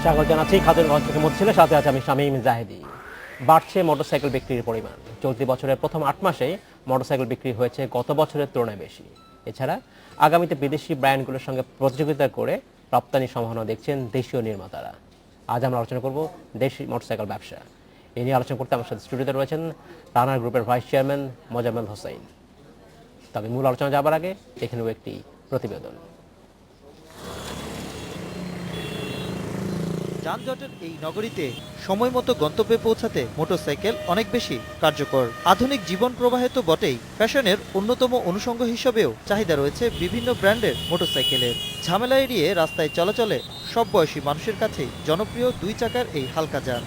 স্বাগত জানাচ্ছি খাতুনগঞ্জ থেকে মধ্যছিলে, সাথে আছে আমি শামীম জাহেদি। বাড়ছে মোটরসাইকেল বিক্রির পরিমাণ। চলতি বছরের প্রথম 8 মাসেই মোটরসাইকেল বিক্রি হয়েছে গত বছরের তুলনায় বেশি। এছাড়া আগামীতে বিদেশি ব্র্যান্ডগুলোর সঙ্গে প্রতিযোগিতা করে রপ্তানির সম্ভাবনা দেখছেন দেশীয় নির্মাতারা। আজ আমরা আলোচনা করব দেশি মোটরসাইকেল ব্যবসা। এ নিয়ে আলোচনা করতে আমার সাথে স্টুডিওতে রয়েছেন রানার গ্রুপের ভাইস চেয়ারম্যান মোজাম্মেল হোসেন। তবে মূল আলোচনা যাবার আগে এখানেও একটি প্রতিবেদন। যানজটের এই নগরীতে সময় মতো গন্তব্যে পৌঁছাতে মোটরসাইকেল অনেক বেশি কার্যকর। আধুনিক জীবন প্রবাহে তো বটেই, ফ্যাশনের অন্যতম অনুষঙ্গ হিসেবেও চাহিদা রয়েছে বিভিন্ন ব্র্যান্ডের মোটরসাইকেলের। ঝামেলা এড়িয়ে রাস্তায় চলাচলে সব বয়সী মানুষের কাছেই জনপ্রিয় 2 চাকার এই হালকা যান।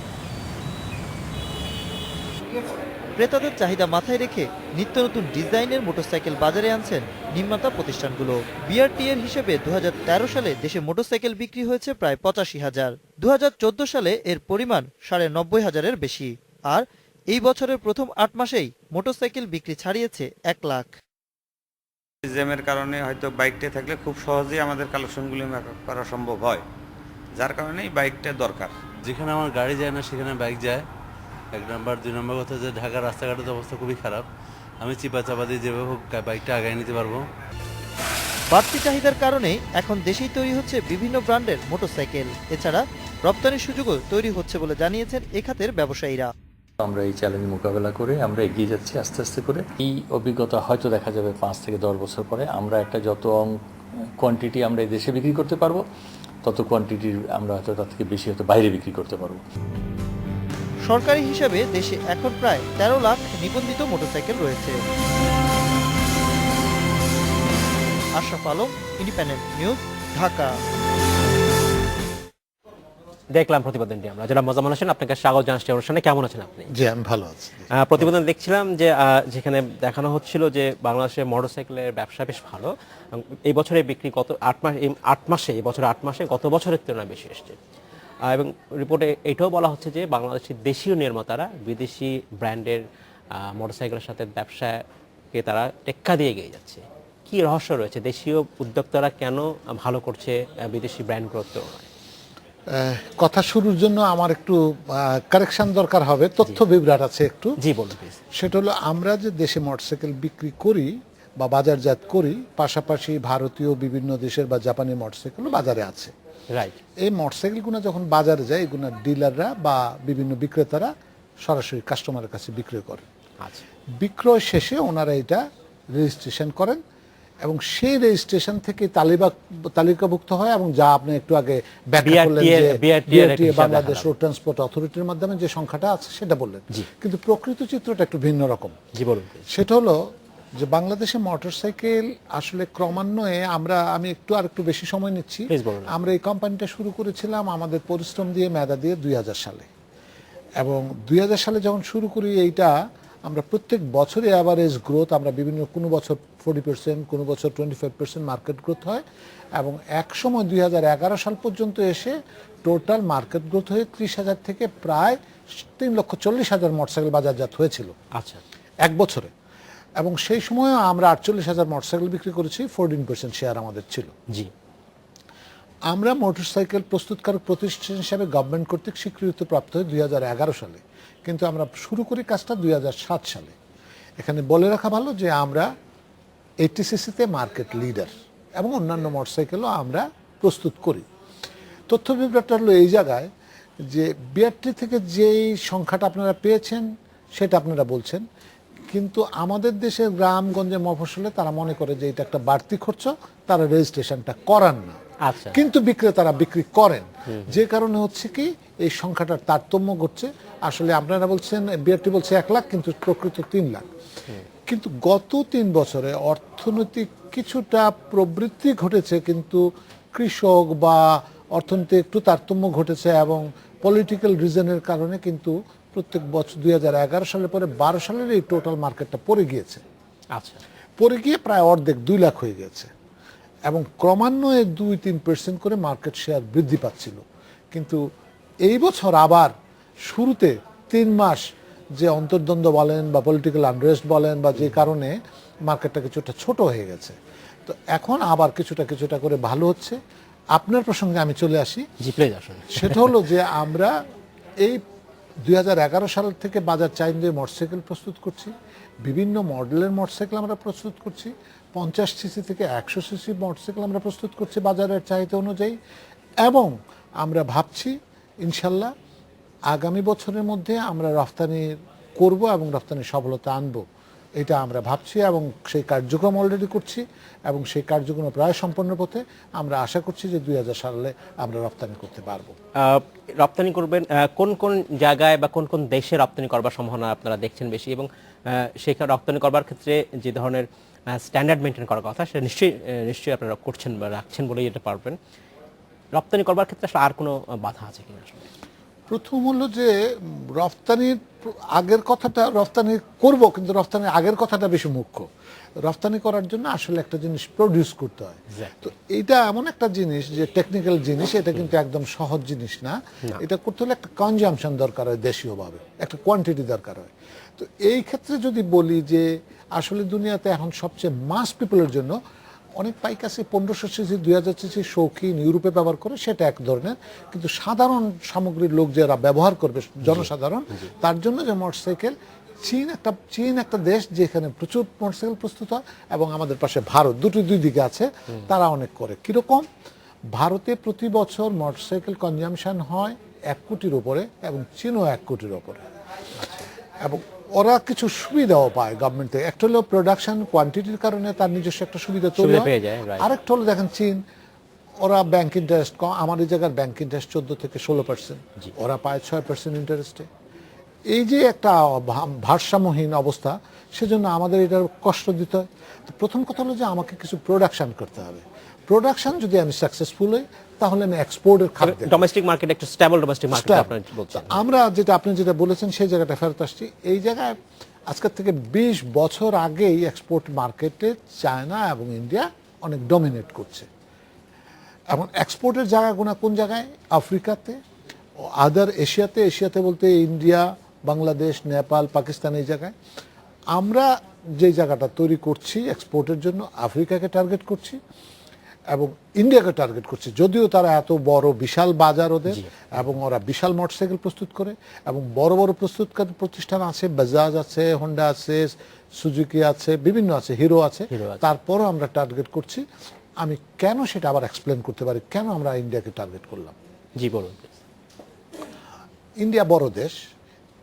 ক্রেতাদের চাহিদা মাথায় রেখে নিত্য নতুন ডিজাইনের মোটরসাইকেল বাজারে আনছেন নির্মাতা প্রতিষ্ঠানগুলো। বিআরটি এর হিসেবে 2013 সালে দেশে মোটরসাইকেল বিক্রি হয়েছে প্রায় 85,000। 2014 সালে এর পরিমাণ 90,000-এর বেশি। আর এই বছরের প্রথম 8 মাসেই মোটরসাইকেল বিক্রি ছাড়িয়েছে 1 লাখ। জ্যামের কারণে হয়তো বাইকটা থাকলে খুব সহজেই আমাদের কালেকশনগুলি করা সম্ভব হয়, যার কারণে এই বাইকটা দরকার। যেখানে আমার গাড়ি যায় না সেখানে বাইক যায়। 1 নম্বর। 2 নম্বর কথা যে ঢাকার রাস্তাঘাটের অবস্থা খুবই খারাপ। আমি চিপা চাপা দিয়ে যেভাবে হোক বাইকটা আগায় নিতে পারবো। বাড়তি চাহিদার কারণেই এখন দেশেই তৈরি হচ্ছে বিভিন্ন ব্র্যান্ডের মোটরসাইকেল। এছাড়া রপ্তানির সুযোগও তৈরি হচ্ছে বলে জানিয়েছেন এ খাতের ব্যবসায়ীরা। আমরা এই চ্যালেঞ্জ মোকাবেলা করে আমরা এগিয়ে যাচ্ছি আস্তে আস্তে করে। এই অভিজ্ঞতা হয়তো দেখা যাবে 5 থেকে 10 বছর পরে আমরা একটা যত কোয়ান্টিটি আমরা এই দেশে বিক্রি করতে পারবো, তত কোয়ান্টিটির আমরা হয়তো তার থেকে বেশি হয়তো বাইরে বিক্রি করতে পারবো। সরকারি হিসাবে দেশে এখন প্রায় 13 লাখ নিবন্ধিত মোটরসাইকেল রয়েছে। Ashraf Alam, independent news, Dhaka. দেখলাম প্রতিবেদনটি আমরা। যারা মোজাম্মেল হোসেন, আপনাকে স্বাগত জানাচ্ছি অনুষ্ঠানে। কেমন আছেন আপনি? জি, আমি ভালো আছি। প্রতিবেদন দেখছিলাম যে যেখানে দেখানো হচ্ছিল যে বাংলাদেশের মোটরসাইকেলের ব্যবসা বেশ ভালো। এই বছরে বিক্রি গত 8 মাসে এই বছর 8 মাসে গত বছরের তুলনায় বেশি এসছে। এবং রিপোর্টে এটাও বলা হচ্ছে যে বাংলাদেশের দেশীয় নির্মাতারা বিদেশি ব্র্যান্ডের মোটরসাইকেলের সাথে ব্যবসাকে তারা টেক্কা দিয়ে এগিয়ে যাচ্ছে। কি রহস্য রয়েছে? দেশীয় উদ্যোক্তারা কেন ভালো করছে বিদেশি ব্র্যান্ডগুলোর তুলনায়? কথা শুরুর জন্য আমার একটু কারেকশন দরকার হবে, তথ্য বিভ্রাট আছে একটু। জি বলুন প্লিজ। সেটা হলো, আমরা যে দেশে মোটরসাইকেল বিক্রি করি বা বাজারজাত করি, পাশাপাশি ভারতীয় বিভিন্ন দেশের বা জাপানি মোটরসাইকেলও বাজারে আছে। রাইট। এই মোটরসাইকেলগুলো যখন বাজারে যায়, এগুলো ডিলাররা বা বিভিন্ন বিক্রেতারা সরাসরি কাস্টমারের কাছে বিক্রয় করে। আচ্ছা। বিক্রয় শেষে ওনারা এটা রেজিস্ট্রেশন করেন এবং সেই রেজিস্ট্রেশন থেকে তালিকাভুক্ত হয়, এবং যা আপনি একটু আগে ব্যাখ্যা করলেন যে বিআরটি বাংলাদেশ রোড ট্রান্সপোর্ট অথরিটির মাধ্যমে যে সংখ্যাটা আছে সেটা বললেন, কিন্তু প্রকৃত চিত্রটা একটু ভিন্ন রকম। জি বলুন। সেটা হলো যে বাংলাদেশে মোটরসাইকেল আসলে ক্রমান্বয়ে আমি একটু বেশি সময় নিচ্ছি। আমরা এই কোম্পানিটা শুরু করেছিলাম আমাদের পরিশ্রম দিয়ে, মেধা দিয়ে 2000 সালে। এবং 2000 সালে যখন শুরু করি, এইটা আমরা প্রত্যেক বছরে অ্যাভারেজ গ্রোথ, আমরা বিভিন্ন কোনো বছর 40%, কোনো বছর 25% মার্কেট গ্রোথ হয়। এবং এক সময় 2011 সাল পর্যন্ত এসে টোটাল মার্কেট গ্রোথ হয়ে 30,000 থেকে প্রায় 3,40,000 মোটরসাইকেল বাজারজাত হয়েছিল। আচ্ছা। এক বছরে। এবং সেই সময় আমরা 48,000 মোটরসাইকেল বিক্রি করেছি, 14% শেয়ার আমাদের ছিল। জি। আমরা মোটরসাইকেল প্রস্তুতকারক প্রতিষ্ঠান হিসাবে গভর্নমেন্ট কর্তৃক স্বীকৃতিপ্রাপ্ত হয় 2011 সালে, কিন্তু আমরা শুরু করি কাজটা 2007 সালে। এখানে বলে রাখা ভালো যে আমরা 80cc-তে মার্কেট লিডার এবং অন্যান্য মোটরসাইকেলও আমরা প্রস্তুত করি। তথ্য বিভ্রাটটা হলো এই জায়গায় যে বিআরটি থেকে যেই সংখ্যাটা আপনারা পেয়েছেন সেটা আপনারা বলছেন, কিন্তু আমাদের দেশের গ্রামগঞ্জে মফস্বলে তারা মনে করে যে এটা একটা বাড়তি খরচ, তারা রেজিস্ট্রেশনটা করান না। আচ্ছা। কিন্তু বিক্রেতারা বিক্রি করেন, যে কারণে হচ্ছে কি এই সংখ্যাটার তারতম্য ঘটছে। আসলে আপনারা বলছেন, বিআরটি বলছে 1 লাখ, কিন্তু প্রকৃত 3 লাখ। কিন্তু গত 3 বছরে অর্থনৈতিক কিছুটা প্রবৃদ্ধি ঘটেছে, কিন্তু কৃষক বা অর্থনীতি একটু তারতম্য ঘটেছে, এবং পলিটিক্যাল রিজনের কারণে কিন্তু প্রত্যেক বছর 2011 সালের পরে 12 সালের এই টোটাল মার্কেটটা পড়ে গিয়েছে। আচ্ছা। পড়ে গিয়ে প্রায় অর্ধেক 2 লাখ হয়ে গেছে, এবং ক্রমান্বয়ে 2-3% করে মার্কেট শেয়ার বৃদ্ধি পাচ্ছিল। কিন্তু এই বছর আবার শুরুতে 3 মাস যে অন্তর্দ্বন্দ্ব বলেন বা পলিটিক্যাল আনরেস্ট বলেন বা যে কারণে মার্কেটটা কিছুটা ছোট হয়ে গেছে, তো এখন আবার কিছুটা করে ভালো হচ্ছে। আপনার প্রসঙ্গে আমি চলে আসি। জি প্লিজ আসুন। সেটা হলো যে আমরা এই 2011 সাল থেকে বাজার চাহিদা দিয়ে মোটরসাইকেল প্রস্তুত করছি, বিভিন্ন মডেলের মোটরসাইকেল আমরা প্রস্তুত করছি, 50 সিসি থেকে 100 সিসি মোটরসাইকেল আমরা প্রস্তুত করছি বাজারের চাহিদা অনুযায়ী, এবং আমরা ভাবছি ইনশাল্লাহ আগামী বছরের মধ্যে আমরা রফতানি করব এবং রফতানি সফলতা আনবো, এটা আমরা ভাবছি এবং সেই কার্যক্রম অলরেডি করছি এবং সেই কার্যক্রম প্রায় সম্পন্ন পথে। আমরা আশা করছি যে 2000 সালে আমরা রপ্তানি করতে পারবো। রপ্তানি করবেন কোন কোন জায়গায় বা কোন কোন দেশে রপ্তানি করবার সম্ভাবনা আপনারা দেখছেন বেশি, এবং সেখানে রপ্তানি করবার ক্ষেত্রে যে ধরনের স্ট্যান্ডার্ড মেনটেন করার কথা সেটা নিশ্চয়ই আপনারা করছেন বা রাখছেন বলেই এটা পারবেন। রপ্তানি করবার ক্ষেত্রে আসলে আর কোনো বাধা আছে কিনা? আসলে প্রথম হলো যে রফতানির আগের কথাটা, রফতানি করব কিন্তু রফতানির আগের কথাটা বেশি মুখ্য। রফতানি করার জন্য আসলে একটা জিনিস প্রডিউস করতে হয়। তো এইটা এমন একটা জিনিস যে টেকনিক্যাল জিনিস, এটা কিন্তু একদম সহজ জিনিস না। এটা করতে হলে একটা কনজাম্পশন দরকার হয়, দেশীয়ভাবে একটা কোয়ান্টিটি দরকার হয়। তো এই ক্ষেত্রে যদি বলি যে আসলে দুনিয়াতে এখন সবচেয়ে মাস পিপলের জন্য অনেক বাইক আছে 1500 সিসি 2000 সিসি শৌখিন ইউরোপে ব্যবহার করে, সেটা এক ধরনের, কিন্তু সাধারণ সামগ্রীর লোক যারা ব্যবহার করবে জনসাধারণ, তার জন্য যে মোটরসাইকেল, চীন একটা দেশ যেখানে প্রচুর মোটরসাইকেল প্রস্তুত হয়, এবং আমাদের পাশে ভারত, দুই দিকে আছে, তারা অনেক করে। কিরকম? ভারতে প্রতি বছর মোটরসাইকেল কনজামশন হয় 1 কোটির উপরে এবং চীনও 1 কোটির উপরে, এবং ওরা কিছু সুবিধাও পায় গভর্নমেন্ট থেকে। একটা হলো প্রোডাকশন কোয়ান্টিটির কারণে তার নিজস্ব একটা সুবিধা তৈরি হয়। আরেকটা হলো দেখেন চীন, ওরা ব্যাংক ইন্টারেস্ট কম, আমার এই জায়গার ব্যাংক ইন্টারেস্ট 14 থেকে 16%, ওরা পায় 6% ইন্টারেস্টে। এই যে একটা ভারসাম্যহীন অবস্থা, সেজন্য আমাদের এটার কষ্ট দিতে হয়। তো প্রথম কথা হলো যে আমাকে কিছু প্রোডাকশন করতে হবে। প্রোডাকশন যদি আমি সাকসেসফুল হই, তাহলে আমি এক্সপোর্টের খাত, ডোমেস্টিক মার্কেট, একটা স্টেবল ডোমেস্টিক মার্কেট আপনারা বলছেন। আমরা আপনি যেটা বলেছেন সেই জায়গাটা ফেরত আসছি। এই জায়গায় আজকের থেকে 20 বছর আগেই এক্সপোর্ট মার্কেটে চায়না এবং ইন্ডিয়া অনেক ডমিনেট করছে। এখন এক্সপোর্টের জায়গাগুলো কোন জায়গায়? আফ্রিকাতে, আদার এশিয়াতে বলতে ইন্ডিয়া, বাংলাদেশ, নেপাল, পাকিস্তান, এই জায়গায়। আমরা যে জায়গাটা তৈরি করছি এক্সপোর্টের জন্য, আফ্রিকাকে টার্গেট করছি এবং ইন্ডিয়াকে টার্গেট করছে, যদিও তারা এত বড় বিশাল বাজার ওদের, এবং ওরা বিশাল মোটরসাইকেল প্রস্তুত করে, এবং বড় বড় প্রস্তুতকারী প্রতিষ্ঠান আছে, বাজাজ আছে, হোন্ডা আছে, সুজুকি আছে, বিভিন্ন আছে, হিরো আছে। তারপরও আমরা টার্গেট করছি। আমি কেন সেটা আবার এক্সপ্লেন করতে পারি, কেন আমরা ইন্ডিয়াকে টার্গেট করলাম। জি বলুন। ইন্ডিয়া বড় দেশ,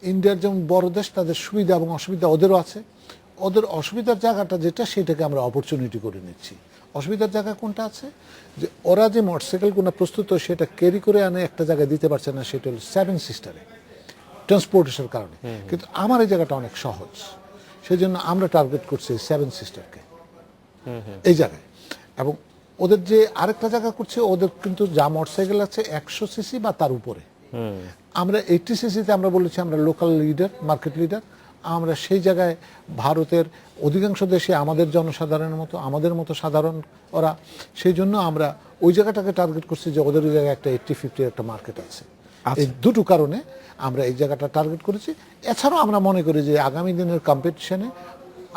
ইন্ডিয়ার যেমন বড় দেশ, তাদের সুবিধা এবং অসুবিধা ওদেরও আছে। ওদের অসুবিধার জায়গাটা যেটা, সেটাকে আমরা অপরচুনিটি করে নিচ্ছি। অসুবিধার জায়গা কোনটা আছে? যে ওরা যে মোটরসাইকেলগুলো প্রস্তুত হয় সেটা ক্যারি করে আনে একটা জায়গায় দিতে পারছে না, সেটা হলো 7 সিস্টারে ট্রান্সপোর্টেশনের কারণে। কিন্তু আমার এই জায়গাটা অনেক সহজ, সেই জন্য আমরা টার্গেট করছি 7 সিস্টারকে এই জায়গায়। এবং ওদের যে আরেকটা জায়গা করছে, ওদের কিন্তু যা মোটরসাইকেল আছে 100 সিসি বা তার উপরে, আমরা 80 সিসিতে আমরা বলেছি আমরা লোকাল লিডার, মার্কেট লিডার। আমরা সেই জায়গায় ভারতের অধিকাংশ দেশে আমাদের জনসাধারণের মতো, আমাদের মতো সাধারণ ওরা, সেই জন্য আমরা ওই জায়গাটাকে টার্গেট করছি যে ওদের ওই জায়গায় একটা 80-50 একটা মার্কেট আছে। এই দুটো কারণে আমরা এই জায়গাটা টার্গেট করেছি। এছাড়াও আমরা মনে করি যে আগামী দিনের কম্পিটিশনে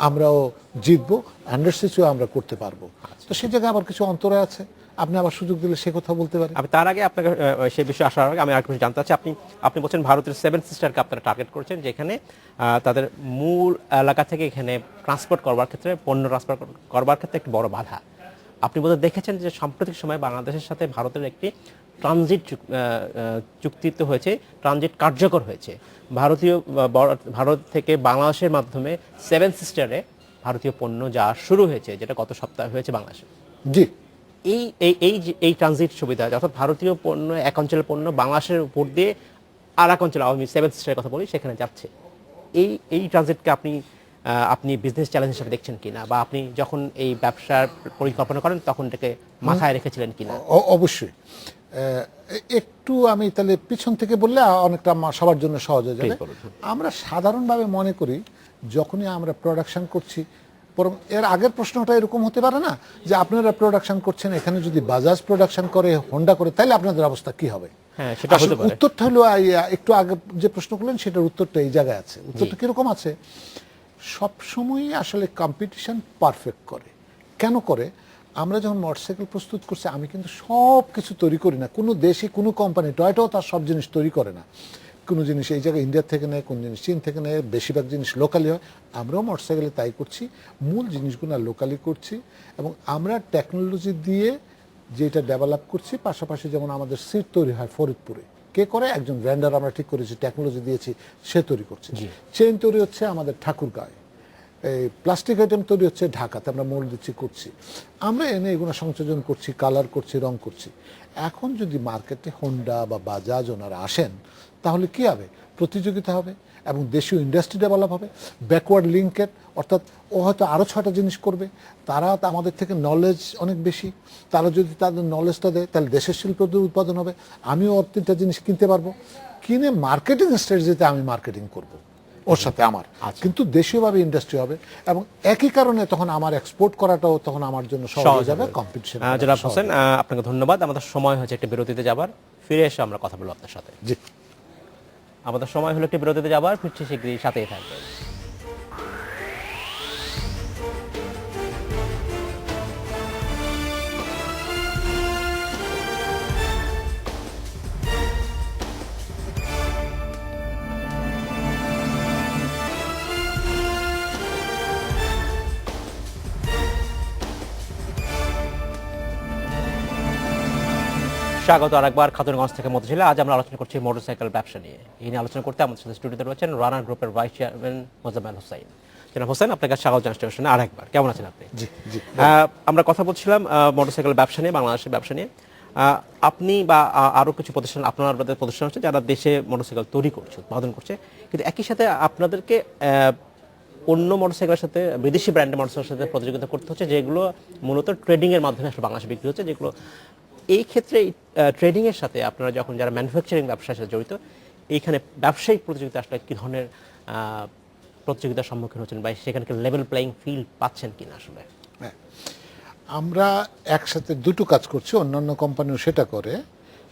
আমরাও জিতবো, 100 সিসিও আমরা করতে পারবো। তো সেই জায়গায় আবার কিছু অন্তরায় আছে, আপনি আবার সুযোগ দিলে সে কথা বলতে পারেন। আমি তার আগে আপনাকে সেই বিষয়ে আসার আগে আমি আরেকটু জানতে চাচ্ছি, আপনি বলছেন ভারতের 7 সিস্টারকে আপনারা টার্গেট করছেন, যেখানে তাদের মূল এলাকা থেকে এখানে ট্রান্সপোর্ট করবার ক্ষেত্রে, পণ্য ট্রান্সপোর্ট করবার ক্ষেত্রে একটি বড় বাধা। আপনি বোধহয় দেখেছেন যে সাম্প্রতিক সময়ে বাংলাদেশের সাথে ভারতের একটি ট্রানজিট চুক্তিতে হয়েছে, ট্রানজিট কার্যকর হয়েছে। ভারত থেকে বাংলাদেশের মাধ্যমে 7 সিস্টারে ভারতীয় পণ্য যাওয়া শুরু হয়েছে, যেটা গত সপ্তাহে হয়েছে বাংলাদেশে। জি, এই ট্রানজিট সুবিধা, অর্থাৎ ভারতীয় পণ্য, এক অঞ্চলের পণ্য বাংলাদেশের উপর দিয়ে আর এক অঞ্চলে, আমি 7 সিস্টারের কথা বলি, সেখানে যাচ্ছে। এই ট্রানজিটকে আপনি বিজনেস চ্যালেঞ্জ হিসেবে দেখছেন কিনা, বা আপনি যখন এই ব্যবসার পরিকল্পনা করেন তখন এটাকে মাথায় রেখেছিলেন কিনা? অবশ্যই। একটু আমি তাহলে পিছন থেকে বললে অনেকটা সবার জন্য সহজ হয়ে যাবে। আমরা সাধারণভাবে মনে করি যখনই আমরা প্রোডাকশন করছি, বরং এর আগের প্রশ্নটা এরকম হতে পারে না যে আপনারা প্রোডাকশন করছেন, এখানে যদি বাজাজ প্রোডাকশন করে, হোন্ডা করে, তাহলে আপনাদের অবস্থা কি হবে? হ্যাঁ, সেটা হতে পারে। উত্তরটা হলো একটু আগে যে প্রশ্ন করলেন সেটার উত্তরটা এই জায়গায় আছে। উত্তরটা কিরকম আছে? সবসময়ই আসলে কম্পিটিশন পারফেক্ট করে। কেন করে? আমরা যখন মোটরসাইকেল প্রস্তুত করছি, আমি কিন্তু সব কিছু তৈরি করি না। কোনো দেশে কোনো কোম্পানি, টয়োটাও তার সব জিনিস তৈরি করে না। কোনো জিনিস এই জায়গায় ইন্ডিয়া থেকে নেয়, কোন জিনিস চীন থেকে নেয়, বেশিরভাগ জিনিস লোকালি হয়। আমরাও মোটরসাইকেলে তাই করছি, মূল জিনিসগুলো লোকালি করছি। এবং আমরা টেকনোলজি দিয়ে যেটা ডেভেলপ করছি, পাশাপাশি যেমন আমাদের সিট তৈরি হয় ফরিদপুরে, কে করে? একজন ভেন্ডার আমরা ঠিক করেছি, টেকনোলজি দিয়েছি, সে তৈরি করছে। চেইন তৈরি হচ্ছে আমাদের ঠাকুরগাঁয়ে, এই প্লাস্টিক আইটেম তৈরি হচ্ছে ঢাকাতে, আমরা মোল্ড দিচ্ছি, করছি। আমরা এনে এগুলো সংযোজন করছি, কালার করছি, রং করছি। এখন যদি মার্কেটে হোন্ডা বা বাজাজ ওনারা আসেন, তাহলে কি হবে? প্রতিযোগিতা হবে এবং দেশীয় ইন্ডাস্ট্রি ডেভেলপ হবে, ব্যাকওয়ার্ড লিঙ্কের, অর্থাৎ ও হয়তো আরও 6টা জিনিস করবে। তারা আমাদের থেকে নলেজ অনেক বেশি, তারা যদি তাদের নলেজটা দেয়, তাহলে দেশের শিল্প উৎপাদন হবে। আমিও ওর 3টা জিনিস কিনতে পারবো, কিনে মার্কেটিং স্ট্র্যাটেজিতে আমি মার্কেটিং করব ওর সাথে আমার, কিন্তু দেশীয়ভাবে ইন্ডাস্ট্রি হবে। এবং একই কারণে তখন আমার এক্সপোর্ট করাটাও তখন আমার জন্য সহজ হয়ে যাবে, কম্পিটিশন। জনাব হোসেন, আপনাকে ধন্যবাদ। আমাদের সময় হয়েছে একটা বিরতিতে যাবার, ফিরে এসে আমরা কথা বলবো আপনার সাথে। জি, আমাদের সময় হলো একটি বিরতিতে যাবার, ফিরছি শীঘ্রই, সাথেই থাকবেন। স্বাগত আরেকবার খাতুনগঞ্জ থেকে মতিঝিল। আজ আমরা আলোচনা করছি মোটরসাইকেল ব্যবসা নিয়ে। এই নিয়ে আলোচনা করতে আমাদের সাথে স্টুডিওতে রয়েছেন রানার গ্রুপের ভাইস চেয়ারম্যান মোজাম্মেল হোসেন। জনাব হোসেন, আপনাকে স্বাগত জানাচ্ছি আরেকবার। কেমন আছেন আপনি? জি, জি। আমরা কথা বলছিলাম মোটরসাইকেল ব্যবসা নিয়ে, বাংলাদেশের ব্যবসা নিয়ে। আপনি বা আরো কিছু প্রতিষ্ঠান, আপনাদের প্রতিষ্ঠান হচ্ছে যারা দেশে মোটরসাইকেল তৈরি করছে, উৎপাদন করছে, কিন্তু একই সাথে আপনাদেরকে অন্য মোটরসাইকেলের সাথে, বিদেশি ব্র্যান্ডের মোটরসাইকেলের সাথে প্রতিযোগিতা করতে হচ্ছে, যেগুলো মূলত ট্রেডিং এর মাধ্যমে আসলে বাংলাদেশে বিক্রি হচ্ছে। যেগুলো এই ক্ষেত্রে ট্রেডিং এর সাথে আপনারা যখন যারা ম্যানুফ্যাকচারিং ব্যবসার সাথে জড়িত, এইখানে ব্যবসায়িক প্রতিযোগিতা আসলে কি ধরনের প্রতিযোগিতার সম্মুখীন হচ্ছেন, বা সেখানকার লেভেল প্লেইং ফিল্ড পাচ্ছেন কিনা আসলে? হ্যাঁ, আমরা একসাথে দুটো কাজ করছি, অন্যান্য কোম্পানিও সেটা করে।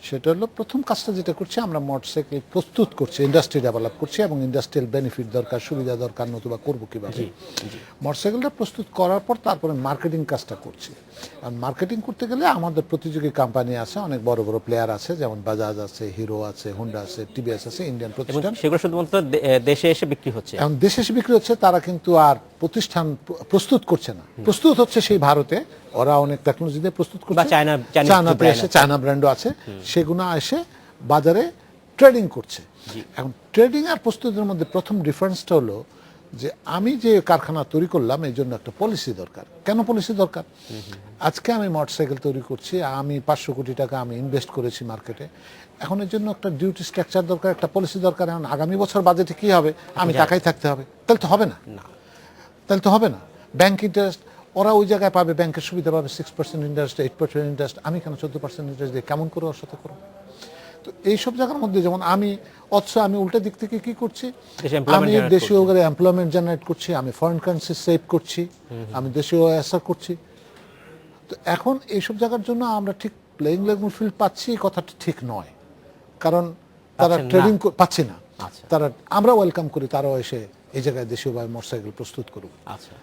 সেটা হলো, প্রথম কাজটা যেটা করছি, আমরা মোটরসাইকেল প্রস্তুত করছি, ইন্ডাস্ট্রি ডেভেলপ করছি, এবং ইন্ডাস্ট্রিয়াল বেনিফিট দরকার, সুবিধা দরকার, নতুবা করবো কীভাবে। মোটরসাইকেলটা প্রস্তুত করার পর তারপরে মার্কেটিং কাজটা করছি। আর মার্কেটিং করতে গেলে আমাদের প্রতিযোগী কোম্পানি আছে, অনেক বড় বড় প্লেয়ার আছে, যেমন বাজাজ আছে, হিরো আছে, হোন্ডা আছে, টিভিএস আছে, ইন্ডিয়ান প্রতিষ্ঠান। সেগুলো শুধুমাত্র দেশে এসে বিক্রি হচ্ছে। এখন দেশে এসে বিক্রি হচ্ছে, তারা কিন্তু আর প্রতিষ্ঠান প্রস্তুত করছে না, প্রস্তুত হচ্ছে সেই ভারতে। ওরা অনেক টেকনোলজি দিয়ে প্রস্তুত করছে, চায়নাতে এসে, চায়না ব্র্যান্ডও আছে, সেগুলো এসে বাজারে ট্রেডিং করছে। এখন ট্রেডিং আর প্রস্তুতের মধ্যে প্রথম ডিফারেন্সটা হলো যে, আমি যে কারখানা তৈরি করলাম, এই জন্য একটা পলিসি দরকার। কেন পলিসি দরকার? আজকে আমি মোটরসাইকেল তৈরি করছি, আমি 500 কোটি টাকা আমি ইনভেস্ট করেছি মার্কেটে। এখন এর জন্য একটা ডিউটি স্ট্রাকচার দরকার, একটা পলিসি দরকার। এখন আগামী বছর বাজেটে কি হবে, আমি টাকাই থাকতে হবে, তাহলে তো হবে না। তাহলে তো হবে না। ব্যাংক ইন্টারেস্ট ওরা ওই জায়গায় পাবে, ব্যাংকের সুবিধা পাবে, 6% ইন্টারেস্ট, 8% ইন্টারেস্ট। আমি কেন 14% ইন্টারেস্ট দিয়ে কেমন করে ওর সাথে করবো? তো এইসব জায়গার মধ্যে যেমন আমি আমি উল্টা দিক থেকে কি করছি, আমি দেশীয় এমপ্লয়মেন্ট জেনারেট করছি, আমি ফরেন কারেন্সি সেভ করছি, আমি দেশীয় এসআর করছি। তো এখন এইসব জায়গার জন্য আমরা ঠিক প্লেইং লেভেল ফিল্ড পাচ্ছি, এই কথাটা ঠিক নয়। কারণ তারা ট্রেডিং পাচ্ছে না। তারা, আমরা ওয়েলকাম করি তারাও এসে এই জায়গায় দেশীয়ভাবে মোটরসাইকেল প্রস্তুত করুক। আচ্ছা,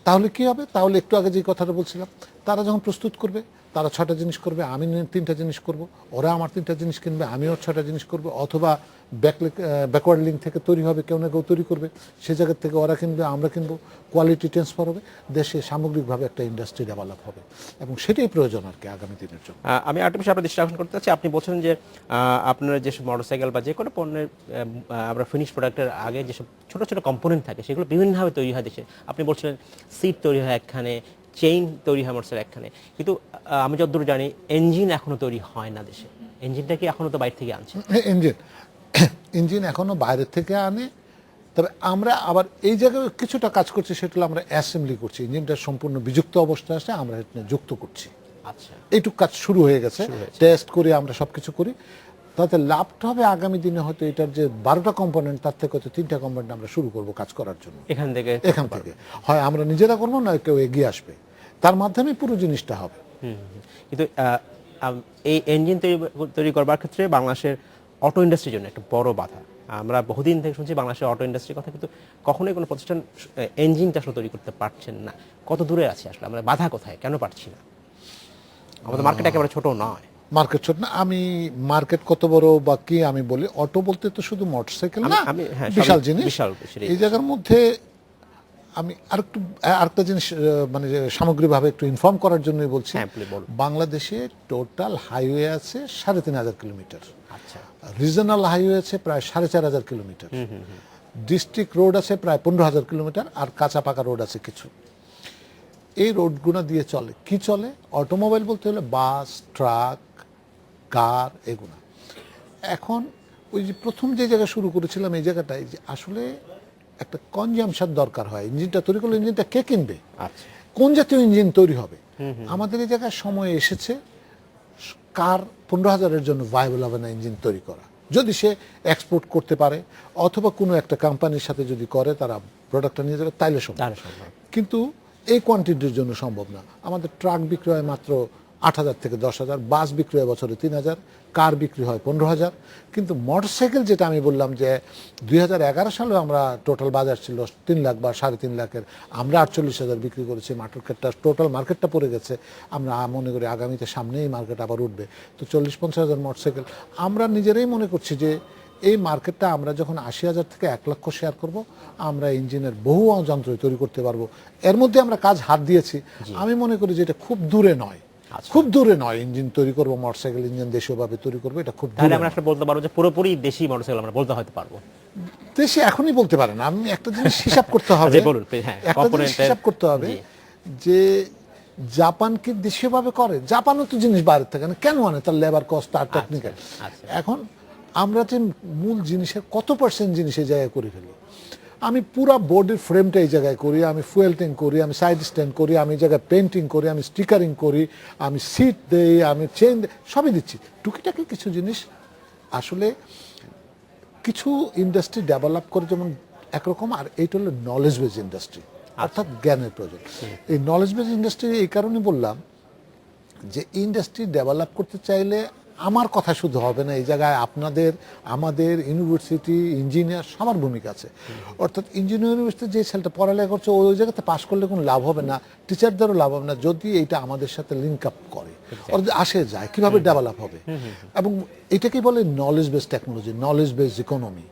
তাহলে কি হবে? তাহলে একটু আগে যে কথাটা বলছিলাম, তারা যখন প্রস্তুত করবে, তারা 6টা জিনিস করবে, আমি 3টা জিনিস করব, ওরা আমার 3টা জিনিস কিনবে, আমিও 6টা জিনিস করব। অথবা ব্যাকওয়ার্ড লিঙ্ক থেকে তৈরি হবে, কেউ না কেউ তৈরি করবে, সে জায়গার থেকে ওরা কিনবে, আমরা কিনবো, কোয়ালিটি ট্রান্সফার হবে, দেশে সামগ্রিকভাবে একটা ইন্ডাস্ট্রি ডেভেলপ হবে। এবং সেটাই প্রয়োজন আর কি আগামী দিনের জন্য। আমি আরেকটা বিষয় আপনার দৃষ্টি আকর্ষণ করতে চাচ্ছি। আপনি বলছেন যে আপনারা যেসব মোটরসাইকেল বা যে কোনো পণ্যের আমরা ফিনিশ প্রোডাক্টের আগে যেসব ছোটো ছোটো কম্পোনেন্ট থাকে, সেগুলো বিভিন্নভাবে তৈরি হয় দেশে। আপনি বলছিলেন সিট তৈরি হয় একখানে, চেইন তৈরি হয় মোটরসাইকেল একখানে, কিন্তু আমি যতদূর জানি ইঞ্জিন এখনো তৈরি হয় না দেশে। ইঞ্জিনটা কি এখনো তো বাইরে থেকে আনছে? ইঞ্জিন এখনো বাইরের থেকে আনে। তবে আমরা আবার এই জায়গায় কিছুটা কাজ করছি, সেটা হলো আমরা অ্যাসেম্বলি করছি। ইঞ্জিনটা সম্পূর্ণ বিযুক্ত অবস্থায় আসে, আমরা এটা যুক্ত করছি। আচ্ছা, এইটুক কাজ শুরু হয়ে গেছে, টেস্ট করে আমরা সবকিছু করি। তাতে লাভটা হবে আগামী দিনে, হয়তো এটার যে 12টা কম্পোনেন্ট, তার থেকে হয়তো 3টা কম্পোনেন্ট আমরা শুরু করব কাজ করার জন্য এখান থেকে। হয় আমরা নিজেরা করবো, না কেউ এগিয়ে আসবে, তার মাধ্যমে পুরো জিনিসটা হবে। কিন্তু এই ইঞ্জিন তৈরি করবার ক্ষেত্রে বাংলাদেশের অটো ইন্ডাস্ট্রির জন্য একটা বড় বাধা, আমরা বহুদিন থেকে শুনছি বাংলাদেশের অটো ইন্ডাস্ট্রির কথা, কিন্তু কখনোই কোনো প্রতিষ্ঠান ইঞ্জিনটা আসলে তৈরি করতে পারছেন না। কত দূরে আছে আসলে, আমরা বাধা কোথায়, কেন পারছি না? আমাদের মার্কেট একেবারে ছোট নয়। মার্কেট ছোট না, আমি মার্কেট কত বড় বা কি আমি বলি, অটো বলতে তো শুধু মোটরসাইকেল না, হ্যাঁ, বিশাল জিনিস। বিশাল এই জায়গার মধ্যে আমি আরেকটা জিনিস মানে সামগ্রিকভাবে একটু ইনফর্ম করার জন্যই বলছি। হ্যাঁ, আপনি বলুন। বাংলাদেশে টোটাল হাইওয়ে আছে 3,500 কিলোমিটার, আচ্ছা, রিজনাল হাইওয়ে আছে প্রায় 4,500 কিলোমিটার, ডিস্ট্রিক্ট রোড আছে প্রায় 15,000 কিলোমিটার, আর কাঁচা পাকা রোড আছে কিছু। এই রোডগুলো দিয়ে চলে কি চলে, অটোমোবাইল বলতে হলে বাস, ট্রাক, কার, এগুলো। এখন ওই যে প্রথম যে জায়গা শুরু করেছিলাম এই জায়গাটায়, যে আসলে একটা কনজামশন দরকার হয়, ইঞ্জিনটা তৈরি করলে ইঞ্জিনটা কে কিনবে, আচ্ছা, কোন জাতীয় ইঞ্জিন তৈরি হবে। আমাদের এই জায়গায় সময় এসেছে কার 15,000-এর জন্য ভাইবল হবে না ইঞ্জিন তৈরি করা, যদি সে এক্সপোর্ট করতে পারে অথবা কোনো একটা কোম্পানির সাথে যদি করে তারা প্রোডাক্টটা নিয়ে যাবে, তাইলে সম্ভব। তাহলে সম্ভব। কিন্তু এই কোয়ান্টিটির জন্য সম্ভব না। আমাদের ট্রাক বিক্রি হয় মাত্র 8,000 থেকে 10,000, বাস বিক্রি হয় বছরে 3,000, কার বিক্রি হয় 15,000। কিন্তু মোটরসাইকেল যেটা আমি বললাম যে 2011 সালে আমরা টোটাল বাজার ছিল 3 লাখ বা 3.5 লাখের, আমরা 48,000 বিক্রি করেছি। মার্কেটটা টোটাল মার্কেটটা পড়ে গেছে। আমরা মনে করি আগামীতে সামনেই মার্কেট আবার উঠবে। তো 40-50,000 মোটরসাইকেল, আমরা নিজেরাই মনে করছি যে এই মার্কেটটা আমরা যখন 80,000 থেকে 1 লক্ষ শেয়ার করব, আমরা ইঞ্জিনের বহু যন্ত্র তৈরি করতে পারবো। এর মধ্যে আমরা কাজ হাত দিয়েছি। আমি মনে করি যে এটা খুব দূরে নয়, খুব দূরে নয় ইঞ্জিন তৈরি করবো, মোটরসাইকেল ইঞ্জিন দেশীয়ভাবে তৈরি করবো, এটা খুব তাহলে দূরে আমরা নয়। আসলে বলতে পারবো যে পুরোপুরি দেশি মোটরসাইকেল আমরা বলতে হয়তো পারবো। দেশে এখনই বলতে পারে না, আমি একটা জিনিস হিসাব করতে হবে। জি, বলুন, হ্যাঁ, একটা জিনিস component-এর- হিসাব করতে হবে জি। যে জাপান কি দেশীয়ভাবে করে? জাপানও তো জিনিস বাইরের থেকে আনে, কেন আনে? তার লেবার কস্ট, তার টেকনিক্যাল। আচ্ছা। এখন আমরা যে মূল জিনিসের কত পার্সেন্ট জিনিস এই জায়গায় করে ফেলি। আমি পুরা বডির ফ্রেমটা এই জায়গায় করি, আমি ফুয়েল ট্যাঙ্ক করি, আমি সাইড স্ট্যান্ড করি, আমি এই জায়গায় পেন্টিং করি, আমি স্টিকারিং করি, আমি সিট দেই, আমি চেন সবই দিচ্ছি। টুকিটাকি কিছু জিনিস আসলে কিছু ইন্ডাস্ট্রি ডেভেলপ করে যেমন একরকম, আর এইটা হলো নলেজ বেজ ইন্ডাস্ট্রি, অর্থাৎ জ্ঞানের প্রয়োজন। এই নলেজ বেজ ইন্ডাস্ট্রি এই কারণে বললাম যে ইন্ডাস্ট্রি ডেভেলপ করতে চাইলে আমার কথা শুধু হবে না, এই জায়গায় আপনাদের, আমাদের, ইউনিভার্সিটি, ইঞ্জিনিয়ার সবার ভূমিকা আছে। অর্থাৎ ইঞ্জিনিয়ার ইউনিভার্সিটি যে ছেলেটা পড়ালেখা করছে ওই জায়গাতে পাশ করলে কোনো লাভ হবে না, টিচারদেরও লাভ হবে না, যদি এইটা আমাদের সাথে লিঙ্ক আপ করে, ওরা যদি আসে যায় কীভাবে ডেভেলপ হবে। এবং এটাকেই বলে knowledge base technology, knowledge base economy.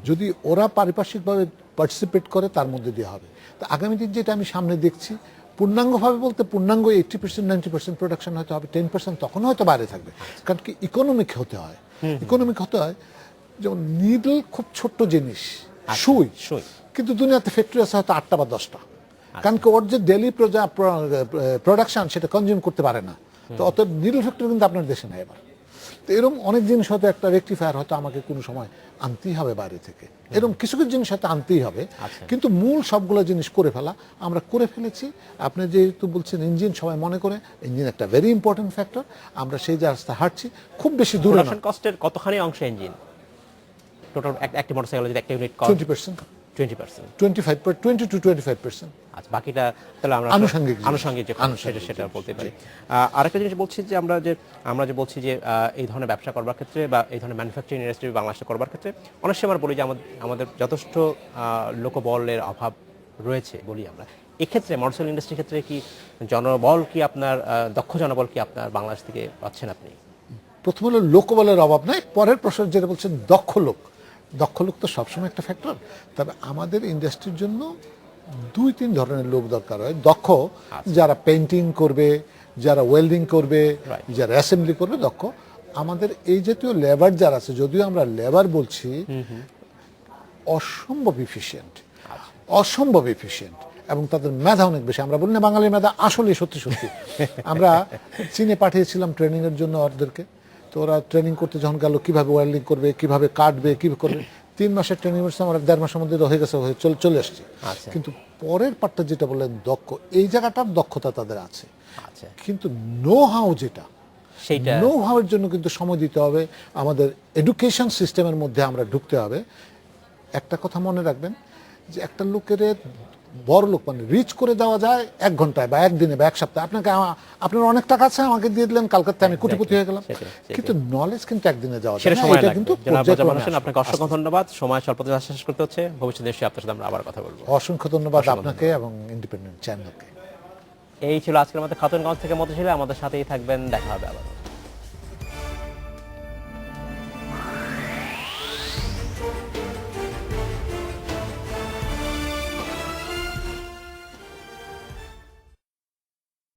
যদি ওরা পারিপার্শ্বিকভাবে পার্টিসিপেট করে তার মধ্যে দিয়ে হবে। তো আগামী দিন যেটা আমি সামনে দেখছি, পূর্ণাঙ্গভাবে বলতে পূর্ণাঙ্গ 80% 90% প্রোডাকশন হয়তো হবে, 10% তখন হয়তো বাইরে থাকবে। কারণ কি ইকোনমিক হতে হয়, ইকোনমিক হতে হয়। যেমন নিডল খুব ছোট্ট জিনিস, সুই, কিন্তু দুনিয়াতে ফ্যাক্টরি আছে হয়তো 8টা বা 10টা। কারণ কি ওর যে ডেলি প্রোডাকশন সেটা কনজিউম করতে পারে না। তো অত নিডল ফ্যাক্টরি কিন্তু আপনার দেশে নেই এবার। তো এরকম অনেক জিনিস হয়তো, একটা রেকটিফায়ার হয়তো আমাকে কোনো সময় আনতেই হবে বাইরে থেকে, এরকম কিছু কিছু জিনিস হয়তো আনতেই হবে। কিন্তু মূল সবগুলো জিনিস করে ফেলা আমরা করে ফেলেছি। আপনি যেহেতু বলছেন ইঞ্জিন, সবাই মনে করে ইঞ্জিন একটা ভেরি ইম্পর্টেন্ট ফ্যাক্টর, আমরা সেই যে রাস্তা হাঁটছি, খুব বেশি দূরে না। প্রোডাকশন কস্টের কতখানি অংশ ইঞ্জিন? টোটাল একটা মোটরসাইকেল যদি একটা ইউনিট কস্ট 20%, 20%, 20 to 25%। আচ্ছা, বাকিটা তাহলে আমরা আনুষঙ্গিক আনুষঙ্গিক যে সেটা বলতে পারি। আরেকটা জিনিস বলছি যে আমরা যে বলছি যে এই ধরনের ব্যবসা করবার ক্ষেত্রে বা এই ধরনের ম্যানুফ্যাকচারিং ইন্ডাস্ট্রি বাংলাদেশে করবার ক্ষেত্রে অনেক সময় আমরা বলি যে আমাদের যথেষ্ট লোকবলের অভাব রয়েছে বলি আমরা। এক্ষেত্রে মোটরসাইকেল ইন্ডাস্ট্রির ক্ষেত্রে কি জনবল কি আপনার দক্ষ জনবল কি আপনার বাংলাদেশ থেকে পাচ্ছেন আপনি? প্রথম হলো লোকবলের অভাব নাই, পরের প্রশ্ন যেটা বলছেন দক্ষ লোক, দক্ষ লোক তো সবসময় একটা ফ্যাক্টর। তবে আমাদের ইন্ডাস্ট্রির জন্য 2-3 ধরনের লোক দরকার হয়। দক্ষ যারা পেইন্টিং করবে, যারা ওয়েল্ডিং করবে, যারা অ্যাসেম্বলি করবে, দক্ষ। আমাদের এই জাতীয় লেবার যারা আছে, যদিও আমরা লেবার বলছি, অসম্ভব এফিশিয়েন্ট, অসম্ভব এফিশিয়েন্ট, এবং তাদের মেধা অনেক বেশি। আমরা বলি না বাঙালির মেধা, আসলে সত্যি সত্যি। আমরা চীনে পাঠিয়েছিলাম ট্রেনিংয়ের জন্য ওদেরকে। তো ওরা ট্রেনিং করতে যখন গেল কীভাবে ওয়েল্ডিং করবে, কীভাবে কাটবে, কীভাবে করবে, 3 মাসের ট্রেনিং হচ্ছে, আমরা 1.5 মাসের মধ্যে হয়ে গেছে, চলে আসছি। কিন্তু পরের পার্টটা যেটা বললেন দক্ষ, এই জায়গাটার দক্ষতা তাদের আছে, কিন্তু নো হাউ যেটা, সেইটা নো হাউয়ের জন্য কিন্তু সময় দিতে হবে। আমাদের এডুকেশন সিস্টেমের মধ্যে আমরা ঢুকতে হবে। একটা কথা মনে রাখবেন যে একটা লোকের বড় লোক মানে রিচ করে দেওয়া যায় 1 ঘন্টায় বা 1 দিনে বা 1 সপ্তাহে। আপনার অনেক টাকা আছে, আমাকে দিয়ে দিলেন, কালকাতে আমি কোটিপতি হয়ে গেলাম। কিন্তু নলেজ কিন্তু একদিনে যাওয়া যায় সেটা না, সময় এটা লাগবে। কিন্তু জনাব পর্যায়ক্রমে মোজাম্মেল হোসেন, আসে। আপনাকে অসংখ্য ধন্যবাদ। সময় স্বল্পতা শেষ করতে হচ্ছে, ভবিষ্যতে নিশ্চয়ই আপনার সাথে আমরা আবার কথা বলবো। অসংখ্য ধন্যবাদ আপনাকে এবং ইন্ডিপেন্ডেন্ট চ্যানেলকে। এই ছিল আজকের মতো খাতুনগঞ্জ থেকে মতিঝিলে। আমাদের সাথেই থাকবেন, দেখা হবে আবার।